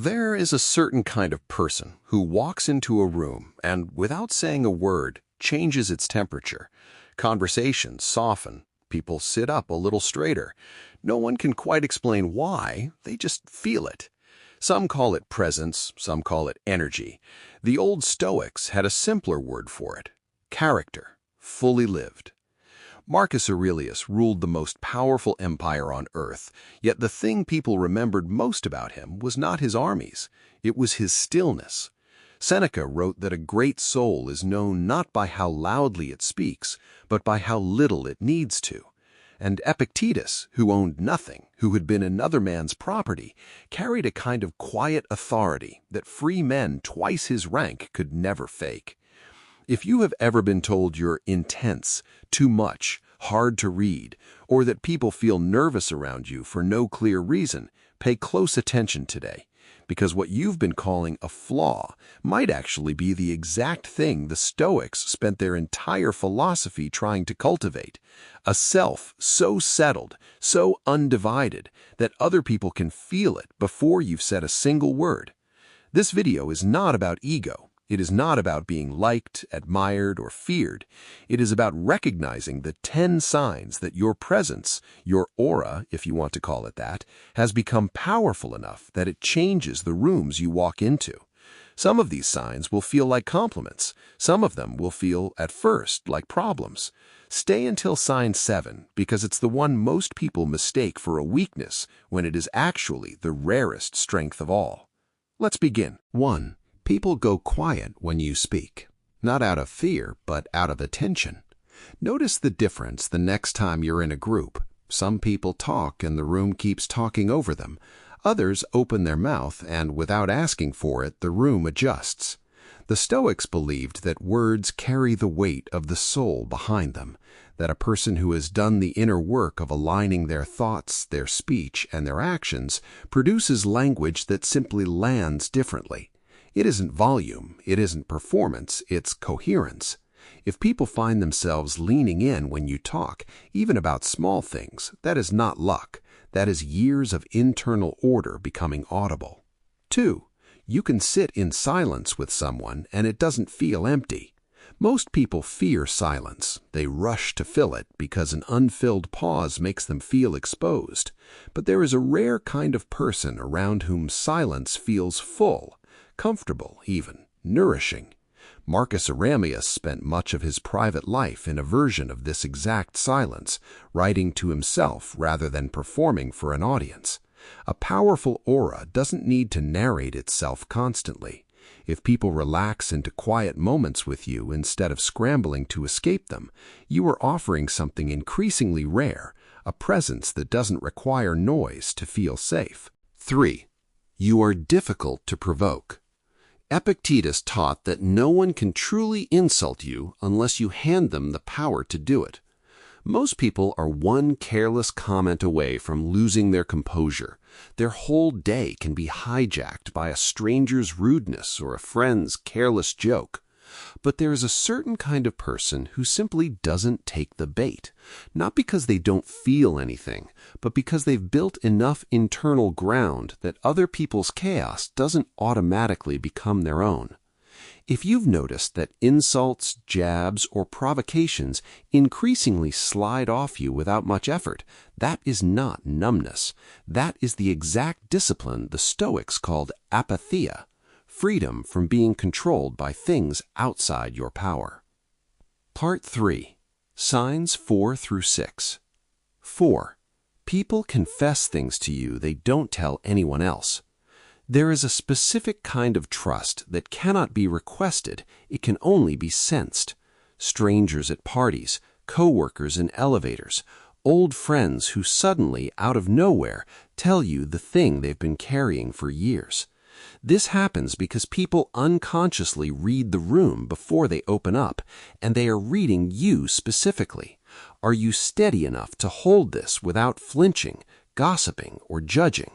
There is a certain kind of person who walks into a room and, without saying a word, changes its temperature. Conversations soften. People sit up a little straighter. No one can quite explain why, they just feel it. Some call it presence, some call it energy. The old Stoics had a simpler word for it: character, fully lived. Marcus Aurelius ruled the most powerful empire on earth, yet the thing people remembered most about him was not his armies, it was his stillness. Seneca wrote that a great soul is known not by how loudly it speaks, but by how little it needs to. And Epictetus, who owned nothing, who had been another man's property, carried a kind of quiet authority that free men twice his rank could never fake. If you have ever been told you're intense, too much, hard to read, or that people feel nervous around you for no clear reason, pay close attention today, because what you've been calling a flaw might actually be the exact thing the Stoics spent their entire philosophy trying to cultivate: a self so settled, so undivided, that other people can feel it before you've said a single word. This video is not about ego. It is not about being liked, admired, or feared. It is about recognizing the 10 signs that your presence, your aura, if you want to call it that, has become powerful enough that it changes the rooms you walk into. Some of these signs will feel like compliments. Some of them will feel, at first, like problems. Stay until sign 7, because it's the one most people mistake for a weakness when it is actually the rarest strength of all. Let's begin. 1. People go quiet when you speak, not out of fear, but out of attention. Notice the difference the next time you're in a group. Some people talk and the room keeps talking over them. Others open their mouth and, without asking for it, the room adjusts. The Stoics believed that words carry the weight of the soul behind them, that a person who has done the inner work of aligning their thoughts, their speech, and their actions produces language that simply lands differently. It isn't volume, it isn't performance, it's coherence. If people find themselves leaning in when you talk, even about small things, that is not luck. That is years of internal order becoming audible. 2. You can sit in silence with someone and it doesn't feel empty. Most people fear silence. They rush to fill it because an unfilled pause makes them feel exposed. But there is a rare kind of person around whom silence feels full, comfortable even, nourishing. Marcus Aurelius spent much of his private life in a version of this exact silence, writing to himself rather than performing for an audience. A powerful aura doesn't need to narrate itself constantly. If people relax into quiet moments with you instead of scrambling to escape them, you are offering something increasingly rare, a presence that doesn't require noise to feel safe. 3. You are difficult to provoke. Epictetus taught that no one can truly insult you unless you hand them the power to do it. Most people are one careless comment away from losing their composure. Their whole day can be hijacked by a stranger's rudeness or a friend's careless joke. But there is a certain kind of person who simply doesn't take the bait, not because they don't feel anything, but because they've built enough internal ground that other people's chaos doesn't automatically become their own. If you've noticed that insults, jabs, or provocations increasingly slide off you without much effort, that is not numbness. That is the exact discipline the Stoics called apatheia. Freedom from being controlled by things outside your power. Part 3. Signs 4 through 6. 4. People confess things to you they don't tell anyone else. There is a specific kind of trust that cannot be requested, it can only be sensed. Strangers at parties, co-workers in elevators, old friends who suddenly, out of nowhere, tell you the thing they've been carrying for years. This happens because people unconsciously read the room before they open up, and they are reading you specifically. Are you steady enough to hold this without flinching, gossiping, or judging?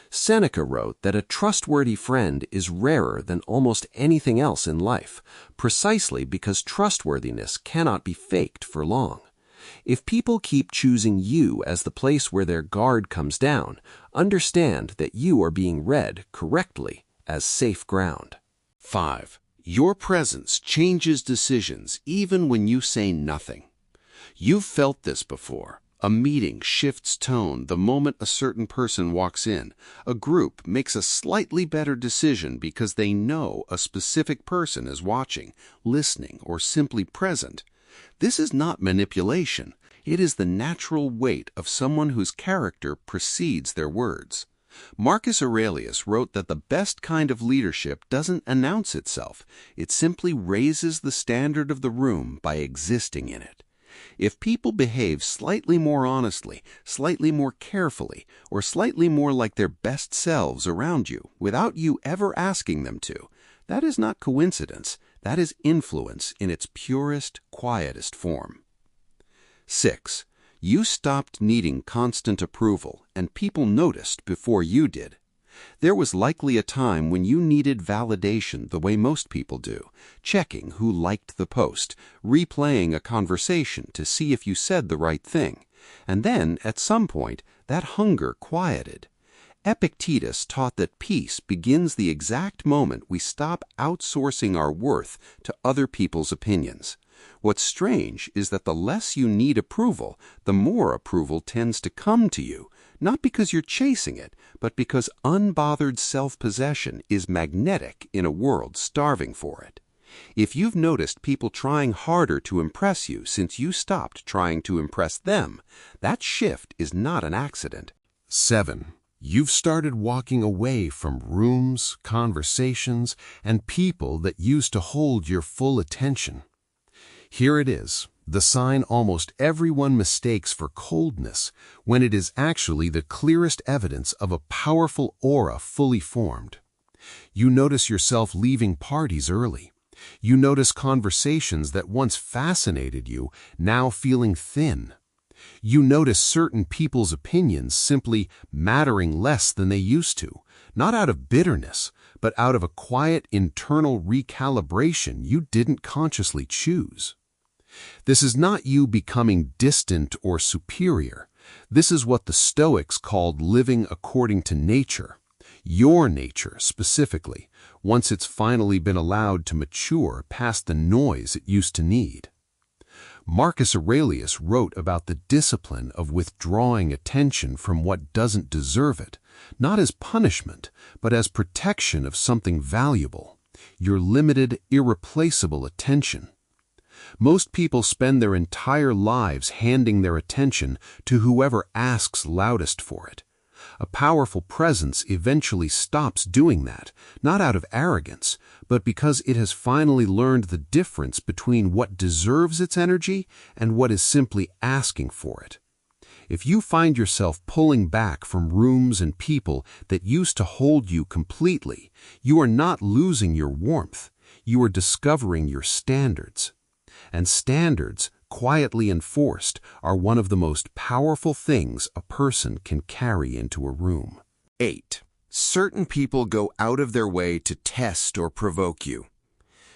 Seneca wrote that a trustworthy friend is rarer than almost anything else in life, precisely because trustworthiness cannot be faked for long. If people keep choosing you as the place where their guard comes down, understand that you are being read correctly as safe ground. 5. Your presence changes decisions even when you say nothing. You've felt this before. A meeting shifts tone the moment a certain person walks in. A group makes a slightly better decision because they know a specific person is watching, listening, or simply present. This is not manipulation. It is the natural weight of someone whose character precedes their words. Marcus Aurelius wrote that the best kind of leadership doesn't announce itself. It simply raises the standard of the room by existing in it. If people behave slightly more honestly, slightly more carefully, or slightly more like their best selves around you, without you ever asking them to, that is not coincidence. That is influence in its purest, quietest form. 6. You stopped needing constant approval, and people noticed before you did. There was likely a time when you needed validation the way most people do, checking who liked the post, replaying a conversation to see if you said the right thing. And then, at some point, that hunger quieted. Epictetus taught that peace begins the exact moment we stop outsourcing our worth to other people's opinions. What's strange is that the less you need approval, the more approval tends to come to you, not because you're chasing it, but because unbothered self-possession is magnetic in a world starving for it. If you've noticed people trying harder to impress you since you stopped trying to impress them, that shift is not an accident. 7. You've started walking away from rooms, conversations, and people that used to hold your full attention. Here it is, the sign almost everyone mistakes for coldness, when it is actually the clearest evidence of a powerful aura fully formed. You notice yourself leaving parties early. You notice conversations that once fascinated you now feeling thin. You notice certain people's opinions simply mattering less than they used to, not out of bitterness, but out of a quiet internal recalibration you didn't consciously choose. This is not you becoming distant or superior. This is what the Stoics called living according to nature, your nature specifically, once it's finally been allowed to mature past the noise it used to need. Marcus Aurelius wrote about the discipline of withdrawing attention from what doesn't deserve it, not as punishment, but as protection of something valuable, your limited, irreplaceable attention. Most people spend their entire lives handing their attention to whoever asks loudest for it. A powerful presence eventually stops doing that, not out of arrogance, but because it has finally learned the difference between what deserves its energy and what is simply asking for it. If you find yourself pulling back from rooms and people that used to hold you completely, you are not losing your warmth. You are discovering your standards. And standards, quietly enforced, are one of the most powerful things a person can carry into a room. 8. Certain people go out of their way to test or provoke you.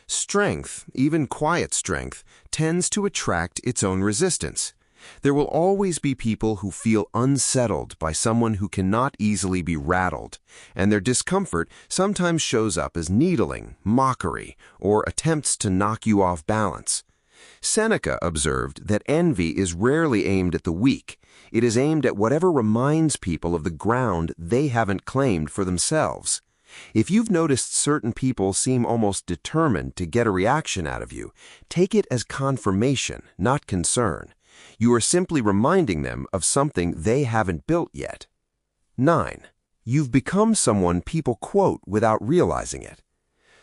Strength, even quiet strength, tends to attract its own resistance. There will always be people who feel unsettled by someone who cannot easily be rattled, and their discomfort sometimes shows up as needling, mockery, or attempts to knock you off balance. Seneca observed that envy is rarely aimed at the weak. It is aimed at whatever reminds people of the ground they haven't claimed for themselves. If you've noticed certain people seem almost determined to get a reaction out of you, take it as confirmation, not concern. You are simply reminding them of something they haven't built yet. 9. You've become someone people quote without realizing it.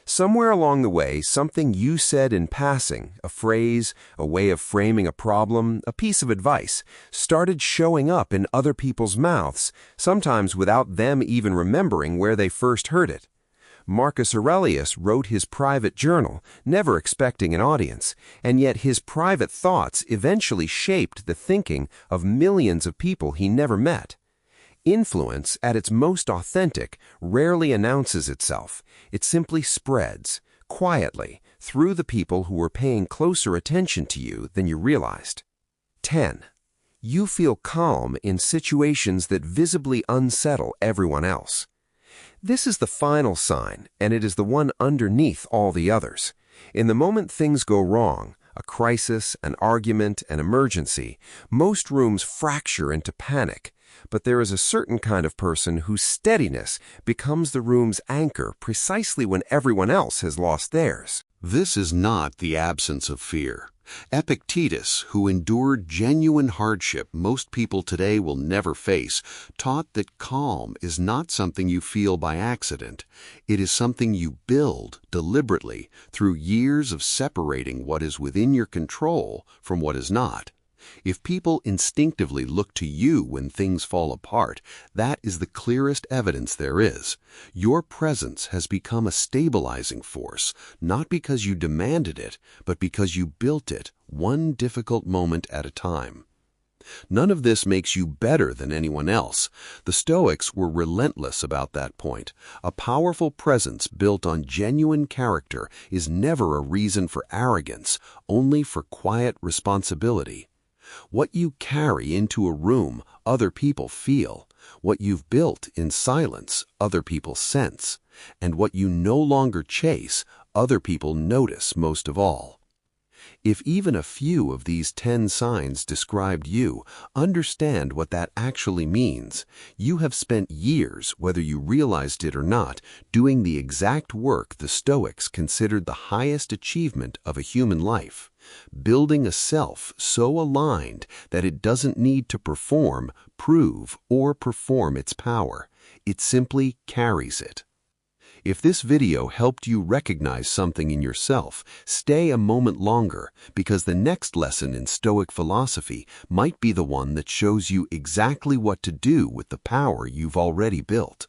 Somewhere along the way, something you said in passing, a phrase, a way of framing a problem, a piece of advice, started showing up in other people's mouths, sometimes without them even remembering where they first heard it. Marcus Aurelius wrote his private journal, never expecting an audience, and yet his private thoughts eventually shaped the thinking of millions of people he never met. Influence, at its most authentic, rarely announces itself. It simply spreads, quietly, through the people who were paying closer attention to you than you realized. 10. You feel calm in situations that visibly unsettle everyone else. This is the final sign, and it is the one underneath all the others. In the moment things go wrong, a crisis, an argument, an emergency, most rooms fracture into panic. But there is a certain kind of person whose steadiness becomes the room's anchor precisely when everyone else has lost theirs. This is not the absence of fear. Epictetus, who endured genuine hardship most people today will never face, taught that calm is not something you feel by accident. It is something you build deliberately through years of separating what is within your control from what is not. If people instinctively look to you when things fall apart, that is the clearest evidence there is. Your presence has become a stabilizing force, not because you demanded it, but because you built it, one difficult moment at a time. None of this makes you better than anyone else. The Stoics were relentless about that point. A powerful presence built on genuine character is never a reason for arrogance, only for quiet responsibility. What you carry into a room, other people feel. What you've built in silence, other people sense. And what you no longer chase, other people notice most of all. If even a few of these 10 signs described you, understand what that actually means. You have spent years, whether you realized it or not, doing the exact work the Stoics considered the highest achievement of a human life. Building a self so aligned that it doesn't need to perform, prove, or perform its power. It simply carries it. If this video helped you recognize something in yourself, stay a moment longer, because the next lesson in Stoic philosophy might be the one that shows you exactly what to do with the power you've already built.